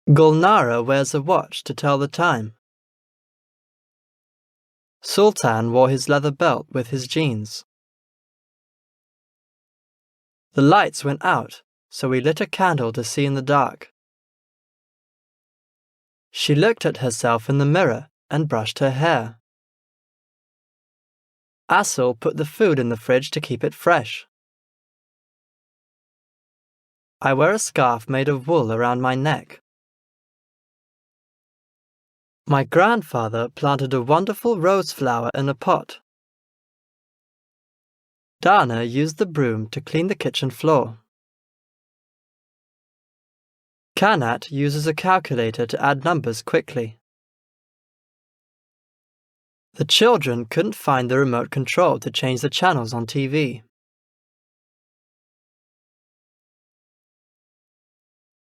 Gulnara wears a watch to tell the time. Sultan wore his leather belt with his jeans. The lights went out, so we lit a candle to see in the dark. She looked at herself in the mirror and brushed her hair. Asıl put the food in the fridge to keep it fresh. I wear a scarf made of wool around my neck. My grandfather planted a wonderful rose flower in a pot. Dana used the broom to clean the kitchen floor. Kanat uses a calculator to add numbers quickly. The children couldn't find the remote control to change the channels on TV.